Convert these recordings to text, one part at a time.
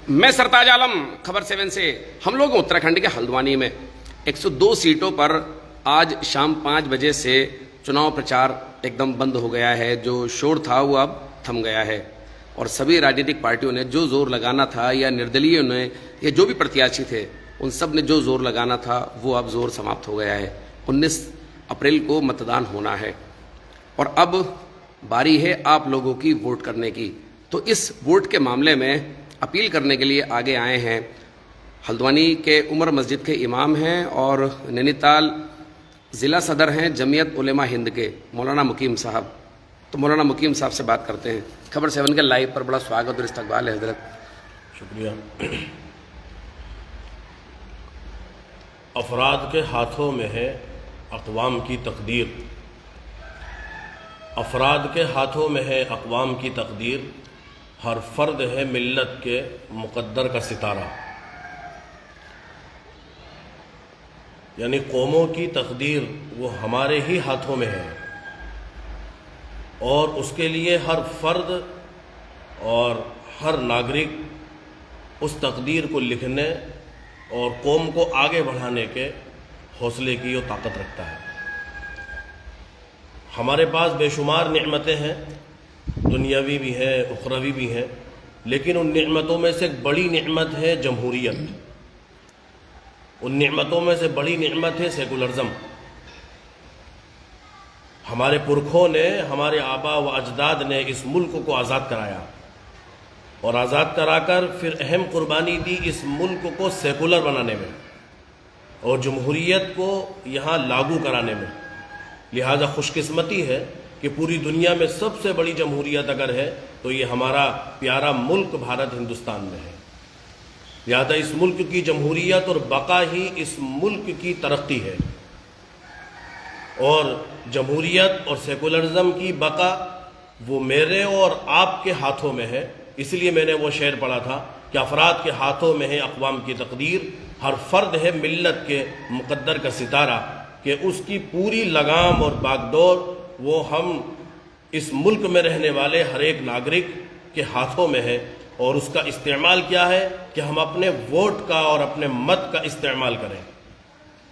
میں سرتاج عالم خبر 7 سے ہم لوگ اتراکھنڈ کے ہلدوانی میں 102 سیٹوں پر آج شام 5 بجے سے چناؤ پرچار ایک دم بند ہو گیا ہے. جو شور تھا وہ اب تھم گیا ہے اور سبھی راجنیتک پارٹیوں نے جو زور لگانا تھا یا نردلیوں نے یا جو بھی پرتیاشی تھے ان سب نے جو زور لگانا تھا وہ اب زور سماپت ہو گیا ہے. 19 اپریل کو متدان ہونا ہے اور اب باری ہے آپ لوگوں کی ووٹ کرنے کی. تو اس ووٹ کے معاملے میں اپیل کرنے کے لیے آگے آئے ہیں ہلدوانی کے عمر مسجد کے امام ہیں اور نینی تال ضلع صدر ہیں جمعیت علماء ہند کے مولانا مقیم صاحب. تو مولانا مقیم صاحب سے بات کرتے ہیں. خبر 7 کے لائیو پر بڑا سواگت اور استقبال ہے حضرت. شکریہ. افراد کے ہاتھوں میں ہے اقوام کی تقدیر. افراد کے ہاتھوں میں ہے اقوام کی تقدیر. ہر فرد ہے ملت کے مقدر کا ستارہ. یعنی قوموں کی تقدیر وہ ہمارے ہی ہاتھوں میں ہے اور اس کے لیے ہر فرد اور ہر ناگرک اس تقدیر کو لکھنے اور قوم کو آگے بڑھانے کے حوصلے کی وہ طاقت رکھتا ہے. ہمارے پاس بے شمار نعمتیں ہیں، دنیاوی بھی ہیں، اخروی بھی ہیں، لیکن ان نعمتوں میں سے ایک بڑی نعمت ہے جمہوریت. ان نعمتوں میں سے بڑی نعمت ہے سیکولرزم. ہمارے پرکھوں نے، ہمارے آبا و اجداد نے اس ملک کو آزاد کرایا اور آزاد کرا کر پھر اہم قربانی دی اس ملک کو سیکولر بنانے میں اور جمہوریت کو یہاں لاگو کرانے میں. لہذا خوش قسمتی ہے کہ پوری دنیا میں سب سے بڑی جمہوریت اگر ہے تو یہ ہمارا پیارا ملک بھارت ہندوستان میں ہے. لہذا اس ملک کی جمہوریت اور بقا ہی اس ملک کی ترقی ہے اور جمہوریت اور سیکولرزم کی بقا وہ میرے اور آپ کے ہاتھوں میں ہے. اس لیے میں نے وہ شعر پڑھا تھا کہ افراد کے ہاتھوں میں ہے اقوام کی تقدیر. ہر فرد ہے ملت کے مقدر کا ستارہ کہ اس کی پوری لگام اور باغڈور وہ ہم اس ملک میں رہنے والے ہر ایک ناگرک کے ہاتھوں میں ہے. اور اس کا استعمال کیا ہے کہ ہم اپنے ووٹ کا اور اپنے مت کا استعمال کریں.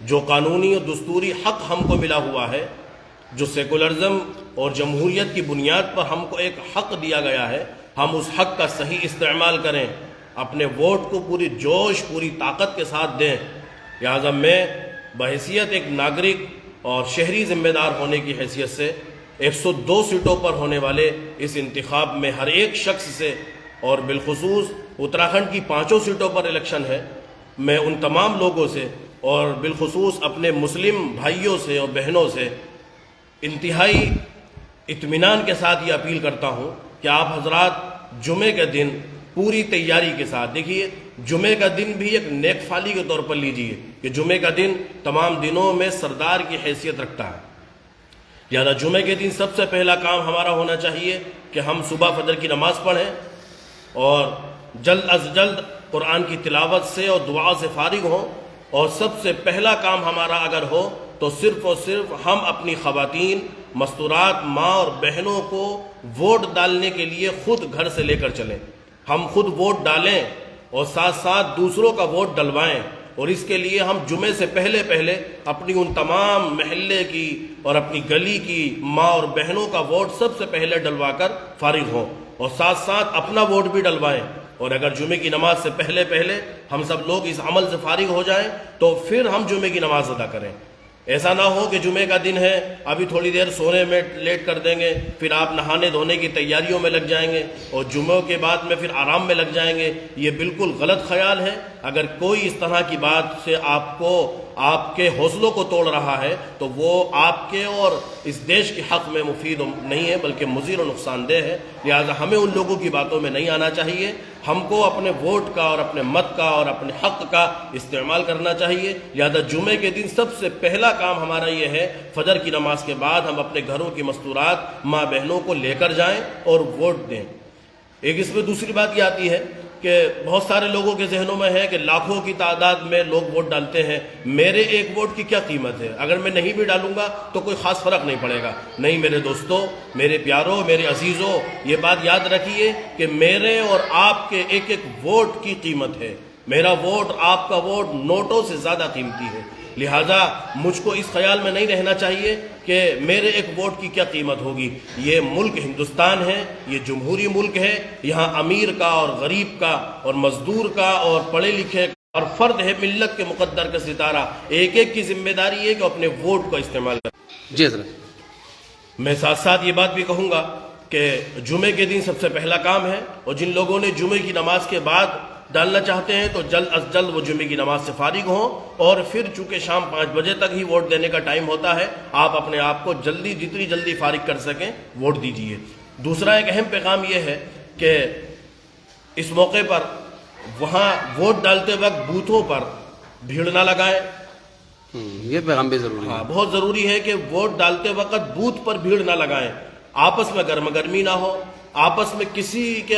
جو قانونی اور دستوری حق ہم کو ملا ہوا ہے، جو سیکولرزم اور جمہوریت کی بنیاد پر ہم کو ایک حق دیا گیا ہے، ہم اس حق کا صحیح استعمال کریں، اپنے ووٹ کو پوری جوش پوری طاقت کے ساتھ دیں. لہٰذا میں بحیثیت ایک ناگرک اور شہری ذمہ دار ہونے کی حیثیت سے 102 سیٹوں پر ہونے والے اس انتخاب میں ہر ایک شخص سے اور بالخصوص اتراکھنڈ کی 5 سیٹوں پر الیکشن ہے، میں ان تمام لوگوں سے اور بالخصوص اپنے مسلم بھائیوں سے اور بہنوں سے انتہائی اطمینان کے ساتھ یہ اپیل کرتا ہوں کہ آپ حضرات جمعے کے دن پوری تیاری کے ساتھ، دیکھیے جمعے کا دن بھی ایک نیک فالی کے طور پر لیجئے کہ جمعے کا دن تمام دنوں میں سردار کی حیثیت رکھتا ہے. لہذا جمعے کے دن سب سے پہلا کام ہمارا ہونا چاہیے کہ ہم صبح فجر کی نماز پڑھیں اور جلد از جلد قرآن کی تلاوت سے اور دعا سے فارغ ہوں. اور سب سے پہلا کام ہمارا اگر ہو تو صرف اور صرف ہم اپنی خواتین مستورات ماں اور بہنوں کو ووٹ ڈالنے کے لیے خود گھر سے لے کر چلیں. ہم خود ووٹ ڈالیں اور ساتھ ساتھ دوسروں کا ووٹ ڈلوائیں. اور اس کے لیے ہم جمعے سے پہلے اپنی ان تمام محلے کی اور اپنی گلی کی ماں اور بہنوں کا ووٹ سب سے پہلے ڈلوا کر فارغ ہوں اور ساتھ ساتھ اپنا ووٹ بھی ڈلوائیں. اور اگر جمعے کی نماز سے پہلے ہم سب لوگ اس عمل سے فارغ ہو جائیں تو پھر ہم جمعے کی نماز ادا کریں. ایسا نہ ہو کہ جمعے کا دن ہے ابھی تھوڑی دیر سونے میں لیٹ کر دیں گے، پھر آپ نہانے دھونے کی تیاریوں میں لگ جائیں گے اور جمعوں کے بعد میں پھر آرام میں لگ جائیں گے. یہ بالکل غلط خیال ہے. اگر کوئی اس طرح کی بات سے آپ کے حوصلوں کو توڑ رہا ہے تو وہ آپ کے اور اس دیش کے حق میں مفید نہیں ہے بلکہ مضر و نقصان دہ ہے. لہذا ہمیں ان لوگوں کی باتوں میں نہیں آنا چاہیے. ہم کو اپنے ووٹ کا اور اپنے مت کا اور اپنے حق کا استعمال کرنا چاہیے. لہذا جمعے کے دن سب سے پہلا کام ہمارا یہ ہے فجر کی نماز کے بعد ہم اپنے گھروں کی مستورات ماں بہنوں کو لے کر جائیں اور ووٹ دیں. ایک اس میں دوسری بات یہ آتی ہے کہ بہت سارے لوگوں کے ذہنوں میں ہے کہ لاکھوں کی تعداد میں لوگ ووٹ ڈالتے ہیں، میرے ایک ووٹ کی کیا قیمت ہے، اگر میں نہیں بھی ڈالوں گا تو کوئی خاص فرق نہیں پڑے گا۔ نہیں میرے دوستوں، میرے پیاروں، میرے عزیزوں، یہ بات یاد رکھیے کہ میرے اور آپ کے ایک ایک ووٹ کی قیمت ہے۔ میرا ووٹ، آپ کا ووٹ نوٹوں سے زیادہ قیمتی ہے، لہٰذا مجھ کو اس خیال میں نہیں رہنا چاہیے کہ میرے ایک ووٹ کی کیا قیمت ہوگی۔ یہ ملک ہندوستان ہے، یہ جمہوری ملک ہے، یہاں امیر کا اور غریب کا اور مزدور کا اور پڑھے لکھے کا اور فرد ہے ملت کے مقدر کا ستارہ، ایک ایک کی ذمہ داری ہے کہ اپنے ووٹ کا استعمال کرے۔ جی حضرت، میں ساتھ ساتھ یہ بات بھی کہوں گا کہ جمعے کے دن سب سے پہلا کام ہے، اور جن لوگوں نے جمعے کی نماز کے بعد ڈالنا چاہتے ہیں تو جلد از جلد وہ جمعے کی نماز سے فارغ ہوں، اور پھر چونکہ شام 5 بجے تک ہی ووٹ دینے کا ٹائم ہوتا ہے، آپ اپنے آپ کو جتنی جلدی فارغ کر سکیں ووٹ دیجئے۔ دوسرا ایک اہم پیغام یہ ہے کہ اس موقع پر وہاں ووٹ ڈالتے وقت بوتھوں پر بھیڑ نہ لگائیں۔ یہ پیغام بھی ضروری ہے۔ ہاں، بہت ضروری ہے کہ ووٹ ڈالتے وقت بوتھ پر بھیڑ نہ لگائیں، آپس میں گرما گرمی نہ ہو، آپس میں کسی کے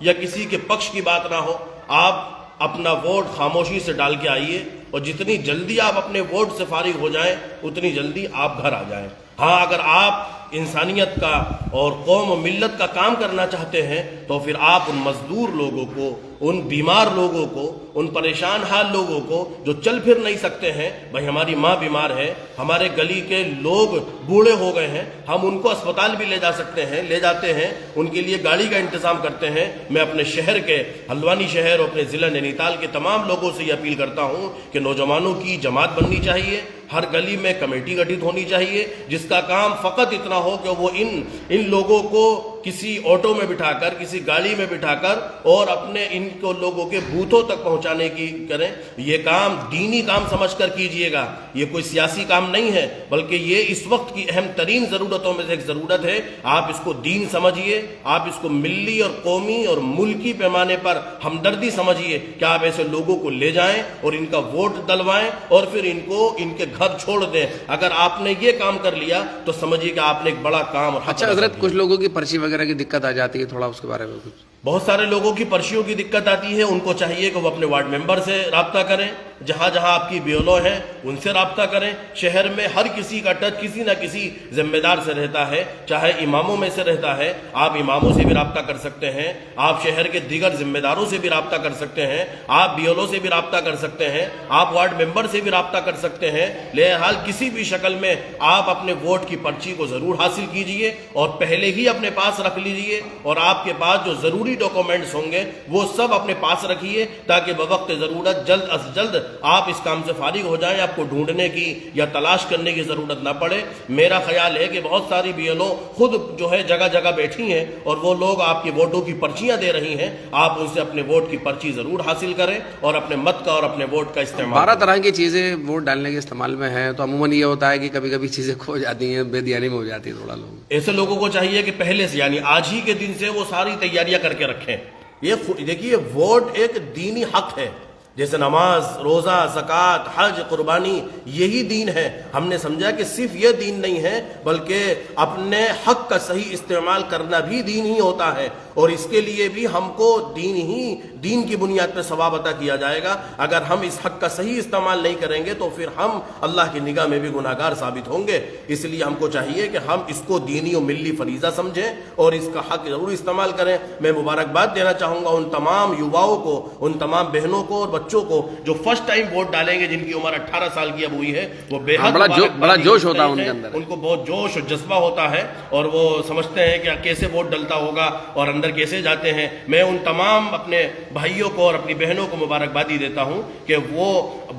یا کسی کے پکش کی بات نہ ہو، آپ اپنا ووٹ خاموشی سے ڈال کے آئیے، اور جتنی جلدی آپ اپنے ووٹ سے فارغ ہو جائیں اتنی جلدی آپ گھر آ جائیں۔ ہاں، اگر آپ انسانیت کا اور قوم و ملت کا کام کرنا چاہتے ہیں تو پھر آپ ان مزدور لوگوں کو، ان بیمار لوگوں کو، ان پریشان حال لوگوں کو جو چل پھر نہیں سکتے ہیں، بھائی ہماری ماں بیمار ہے، ہمارے گلی کے لوگ بوڑھے ہو گئے ہیں، ہم ان کو اسپتال بھی لے جا سکتے ہیں، لے جاتے ہیں، ان کے لیے گاڑی کا انتظام کرتے ہیں۔ میں اپنے شہر کے، ہلدوانی شہر اور اپنے ضلع نینی تال کے تمام لوگوں سے یہ اپیل کرتا ہوں کہ نوجوانوں کی جماعت بننی چاہیے، ہر گلی میں کمیٹی گٹھت ہونی چاہیے، جس کا کام فقط اتنا ہو کہ وہ ان لوگوں کو کسی آٹو میں بٹھا کر، کسی گاڑی میں بٹھا کر اور اپنے ان کو لوگوں کے بوتھوں تک پہنچانے کی کریں۔ یہ کام دینی کام سمجھ کر کیجئے گا، یہ کوئی سیاسی کام نہیں ہے، بلکہ یہ اس وقت کی اہم ترین ضرورتوں میں سے ایک ضرورت ہے۔ آپ اس کو دین سمجھیے، آپ اس کو ملی اور قومی اور ملکی پیمانے پر ہمدردی سمجھیے کہ آپ ایسے لوگوں کو لے جائیں اور ان کا ووٹ دلوائیں اور پھر ان کو ان کے گھر چھوڑ دیں۔ اگر آپ نے یہ کام کر لیا تو سمجھیے کہ آپ نے ایک بڑا کام۔ اچھا حضرت، کچھ لوگوں کی پرچی وغیرہ کی دقت آ جاتی ہے، تھوڑا اس کے بارے میں کچھ؟ بہت سارے لوگوں کی پرچیوں کی دقت آتی ہے، ان کو چاہیے کہ وہ اپنے وارڈ ممبر سے رابطہ کریں، جہاں جہاں آپ کی بیولو ہیں ان سے رابطہ کریں۔ شہر میں ہر کسی کا ٹچ کسی نہ کسی ذمہ دار سے رہتا ہے، چاہے اماموں میں سے رہتا ہے، آپ اماموں سے بھی رابطہ کر سکتے ہیں، آپ شہر کے دیگر ذمہ داروں سے بھی رابطہ کر سکتے ہیں، آپ بیولو سے بھی رابطہ کر سکتے ہیں، آپ وارڈ ممبر سے بھی رابطہ کر سکتے ہیں۔ لہذا کسی بھی شکل میں آپ اپنے ووٹ کی پرچی کو ضرور حاصل کیجئے اور پہلے ہی اپنے پاس رکھ لیجئے، اور آپ کے پاس جو ضروری ڈاکومنٹس ہوں گے وہ سب اپنے پاس رکھیے تاکہ بوقت ضرورت جلد از جلد آپ اس کام سے فارغ ہو جائیں، آپ کو ڈھونڈنے کی یا تلاش کرنے کی ضرورت نہ پڑے۔ میرا خیال ہے کہ بہت ساری بیولو خود جو ہے جگہ جگہ بیٹھی ہیں اور وہ لوگ آپ کی ووٹوں کی پرچیاں دے رہی ہیں، آپ ان سے اپنے ووٹ کی پرچی ضرور حاصل کریں اور اپنے مت کا اور اپنے ووٹ کا استعمال۔ 12 طرح کی چیزیں ووٹ ڈالنے کے استعمال میں ہیں، تو عموماً یہ ہوتا ہے کہ کبھی کبھی چیزیں کھو جاتی ہیں، بے دھیانی میں ہو جاتی ہے تھوڑا لوگ۔ ایسے لوگوں کو چاہیے کہ پہلے سے یعنی آج ہی کے دن سے وہ ساری تیاریاں کر کے رکھیں۔ یہ دیکھیے، ووٹ ایک دینی حق ہے، جیسے نماز، روزہ، زکوٰۃ، حج، قربانی، یہی دین ہے۔ ہم نے سمجھا کہ صرف یہ دین نہیں ہے بلکہ اپنے حق کا صحیح استعمال کرنا بھی دین ہی ہوتا ہے، اور اس کے لیے بھی ہم کو دین کی بنیاد پہ ثواب عطا کیا جائے گا۔ اگر ہم اس حق کا صحیح استعمال نہیں کریں گے تو پھر ہم اللہ کی نگاہ میں بھی گناہگار ثابت ہوں گے۔ اس لیے ہم کو چاہیے کہ ہم اس کو دینی و ملی فریضہ سمجھیں اور اس کا حق ضرور استعمال کریں۔ میں مبارکباد دینا چاہوں گا ان تمام یواؤں کو، ان تمام بہنوں کو اور بچوں کو جو فرسٹ ٹائم ووٹ ڈالیں گے، جن کی عمر 18 سال کی اب ہوئی ہے، وہ بے حد بڑا جوش ہوتا ہے ان کے اندر، ان کو بہت جوش اور جذبہ ہوتا ہے اور وہ سمجھتے ہیں کہ کیسے ووٹ ڈلتا ہوگا اور اندر کیسے جاتے ہیں۔ میں ان تمام اپنے بھائیوں کو اور اپنی بہنوں کو مبارکبادی دیتا ہوں کہ وہ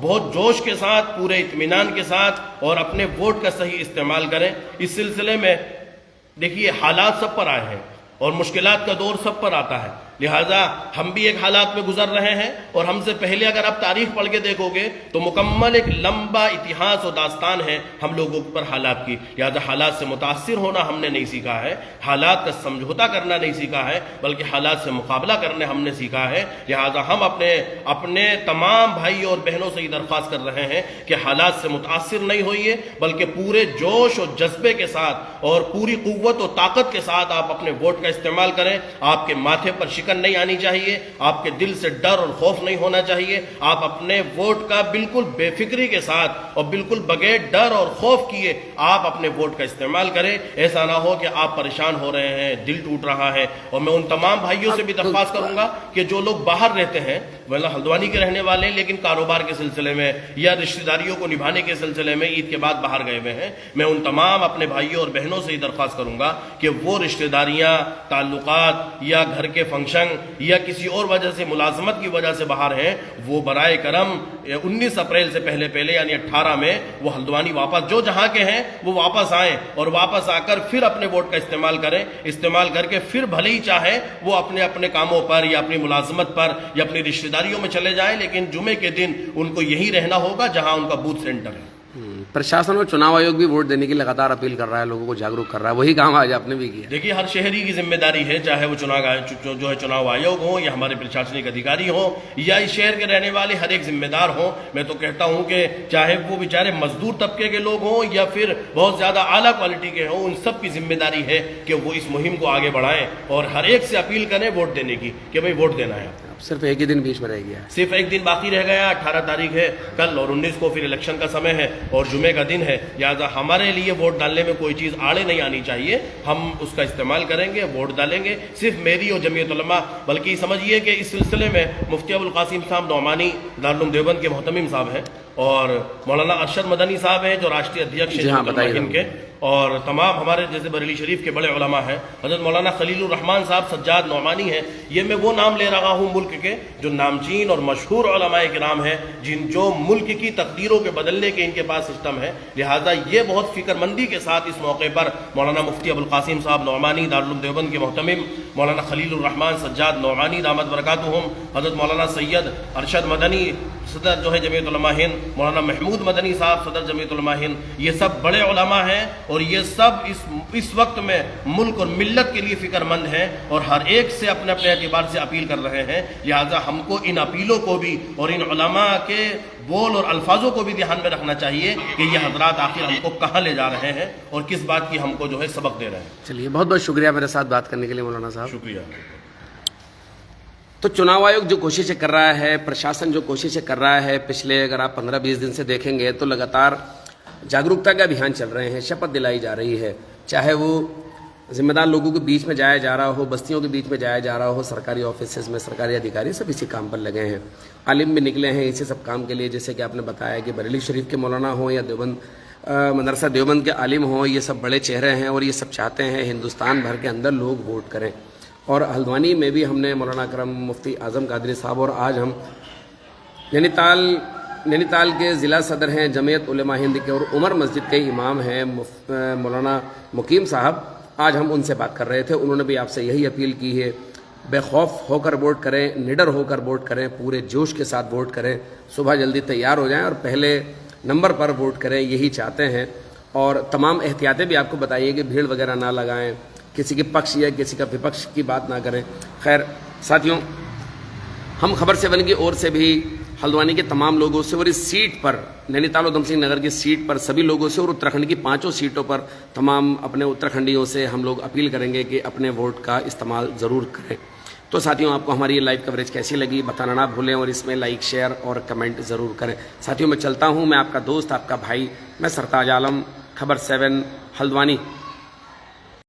بہت جوش کے ساتھ، پورے اطمینان کے ساتھ اور اپنے ووٹ کا صحیح استعمال کریں۔ اس سلسلے میں دیکھیے، حالات سب پر آئے ہیں اور مشکلات کا دور سب پر آتا ہے، لہٰذا ہم بھی ایک حالات میں گزر رہے ہیں، اور ہم سے پہلے اگر آپ تاریخ پڑھ کے دیکھو گے تو مکمل ایک لمبا اتہاس و داستان ہے ہم لوگوں پر حالات کی۔ لہٰذا حالات سے متاثر ہونا ہم نے نہیں سیکھا ہے، حالات کا سمجھوتا کرنا نہیں سیکھا ہے، بلکہ حالات سے مقابلہ کرنے ہم نے سیکھا ہے۔ لہٰذا ہم اپنے تمام بھائی اور بہنوں سے یہ درخواست کر رہے ہیں کہ حالات سے متاثر نہیں ہوئیے، بلکہ پورے جوش اور جذبے کے ساتھ اور پوری قوت و طاقت کے ساتھ آپ اپنے ووٹ کا استعمال کریں۔ آپ کے ماتھے پر شکن نہیں آنی چاہیے، آپ کے دل سے ڈر اور خوف نہیں ہونا چاہیے، آپ اپنے ووٹ کا بالکل بے فکری کے ساتھ اور بالکل بغیر ڈر اور خوف کیے آپ اپنے ووٹ کا استعمال کریں. ایسا نہ ہو کہ آپ پریشان ہو رہے ہیں، دل ٹوٹ رہا ہے. اور میں ان تمام بھائیوں سے بھی درخواست کروں گا کہ جو لوگ باہر رہتے ہیں، مطلب ہلدوانی کے رہنے والے لیکن کاروبار کے سلسلے میں یا رشتہ داریوں کو نبھانے کے سلسلے میں عید کے بعد باہر گئے ہوئے ہیں، میں ان تمام اپنے بھائیوں اور بہنوں سے یہ درخواست کروں گا کہ وہ رشتہ داریاں، تعلقات یا گھر کے فنکشن یا کسی اور وجہ سے ملازمت کی وجہ سے باہر ہیں، وہ برائے کرم 19 اپریل سے پہلے یعنی 18 میں وہ ہلدوانی واپس جو جہاں کے ہیں وہ واپس آئیں اور واپس آ کر پھر اپنے ووٹ کا استعمال کریں. استعمال کر کے پھر بھلے ہی چاہے وہ اپنے اپنے کاموں پر یا اپنی ملازمت پر یا اپنی رشتہ داریوں میں چلے جائیں، لیکن جمعے کے دن ان کو یہی رہنا ہوگا جہاں ان کا بوتھ سینٹر ہے. پرشاسن اور چناؤ آیوگ بھی ووٹ دینے کی لگاتار اپیل کر رہا ہے، لوگوں کو جاگروک کر رہا ہے. وہی کام آج آپ نے بھی کیا. دیکھیے ہر شہری کی ذمہ داری ہے، چاہے وہ چناؤ آیوگ ہوں یا ہمارے پرشاسنک ادھیکاری ہوں یا اس شہر کے رہنے والے ہر ایک ذمہ دار ہوں. میں تو کہتا ہوں کہ چاہے وہ بیچارے مزدور طبقے کے لوگ ہوں یا پھر بہت زیادہ اعلیٰ کوالٹی کے ہوں، ان سب کی ذمہ داری ہے کہ وہ اس مہم کو آگے بڑھائیں اور ہر ایک سے اپیل کریں ووٹ دینے کی کہ بھائی ووٹ دینا ہے. صرف ایک ہی دن بیچ میں رہ گیا، صرف ایک دن باقی رہ گیا. 18 تاریخ ہے کل اور 19 کو پھر الیکشن کا سمے ہے اور جمعے کا دن ہے. لہٰذا ہمارے لیے ووٹ ڈالنے میں کوئی چیز آڑے نہیں آنی چاہیے. ہم اس کا استعمال کریں گے، ووٹ ڈالیں گے. صرف میری اور جمعیت علماء بلکہ سمجھیے کہ اس سلسلے میں مفتی ابوالقاسم صاحب نعمانی دارالعلوم دیوبند کے محتمم صاحب ہیں اور مولانا ارشد مدنی صاحب ہیں جو راشٹریہ ادھیکش ہیں کے، اور تمام ہمارے جیسے بریلی شریف کے بڑے علماء ہیں. حضرت مولانا خلیل الرحمان صاحب سجاد نعمانی ہیں. یہ میں وہ نام لے رہا ہوں ملک کے جو نامچین اور مشہور علماء کرام ہیں جو ملک کی تقدیروں کے بدلنے کے ان کے پاس سسٹم ہے. لہٰذا یہ بہت فکر مندی کے ساتھ اس موقع پر مولانا مفتی ابوالقاسم صاحب نعمانی دارالعلوم دیوبند کے محتمم، مولانا خلیل الرحمان سجاد نعمانی دامت برکاتہم، حضرت مولانا سید ارشد مدنی صدر جو ہے جمعیت علماء ہند، مولانا محمود مدنی صاحب صدر جمعیت علماء ہند، یہ سب بڑے علماء ہیں اور یہ سب اس وقت میں ملک اور ملت کے لیے فکر مند ہیں اور ہر ایک سے اپنے اپنے اعتبار سے اپیل کر رہے ہیں. لہٰذا ہم کو ان اپیلوں کو بھی اور ان علماء کے بول اور الفاظوں کو بھی دھیان میں رکھنا چاہیے کہ یہ حضرات آخر ہم کو کہاں لے جا رہے ہیں اور کس بات کی ہم کو جو ہے سبق دے رہے ہیں. چلیے بہت بہت شکریہ میرے ساتھ بات کرنے کے لیے مولانا صاحب. شکریہ. تو چناؤ آیوگ جو کوششیں کر رہا ہے، پرشاسن جو کوششیں کر رہا ہے، پچھلے اگر آپ 15-20 دن سے دیکھیں گے تو لگاتار جاگروکتا کے ابھیان چل رہے ہیں، شپت دلائی جا رہی ہے. چاہے وہ ذمہ دار لوگوں کے بیچ میں جایا جا رہا ہو، بستیوں کے بیچ میں جایا جا رہا ہو، سرکاری آفیسز میں سرکاری ادھیکاری سب اسی کام پر لگے ہیں. عالم بھی نکلے ہیں اسی سب کام کے لیے، جیسے کہ آپ نے بتایا کہ بریلی شریف کے مولانا ہوں یا دیوبند مدرسہ دیوبند کے عالم ہوں، یہ سب بڑے چہرے ہیں اور یہ سب چاہتے ہیں ہندوستان بھر کے اندر لوگ ووٹ کریں. اور ہلدوانی میں بھی ہم نے مولانا اکرم مفتی اعظم قادری صاحب اور آج ہم نینی تال کے ضلع صدر ہیں جمعیت علماء ہند کے اور عمر مسجد کے امام ہیں مولانا مقیم صاحب، آج ہم ان سے بات کر رہے تھے. انہوں نے بھی آپ سے یہی اپیل کی ہے، بے خوف ہو کر ووٹ کریں، نڈر ہو کر ووٹ کریں، پورے جوش کے ساتھ ووٹ کریں، صبح جلدی تیار ہو جائیں اور پہلے نمبر پر ووٹ کریں، یہی چاہتے ہیں. اور تمام احتیاطیں بھی آپ کو بتائیے کہ بھیڑ وغیرہ نہ لگائیں، کسی کے پکش یا کسی کا وپکش کی بات نہ کریں. خیر ساتھیوں، ہم خبر 7 کی اور سے بھی ہلدوانی کے تمام لوگوں سے اور اس سیٹ پر نینی تال ادھم سنگھ نگر کی سیٹ پر سبھی لوگوں سے اور اتراکھنڈ کی 5 سیٹوں پر تمام اپنے اتراکھنڈیوں سے ہم لوگ اپیل کریں گے کہ اپنے ووٹ کا استعمال ضرور کریں. تو ساتھیوں، آپ کو ہماری یہ لائیو کوریج کیسی لگی بتانا نہ بھولیں اور اس میں لائک، شیئر اور کمنٹ ضرور کریں. ساتھیوں، میں چلتا ہوں، میں آپ کا دوست، آپ کا بھائی، میں سرتاج عالم، خبر 7 ہلدوانی.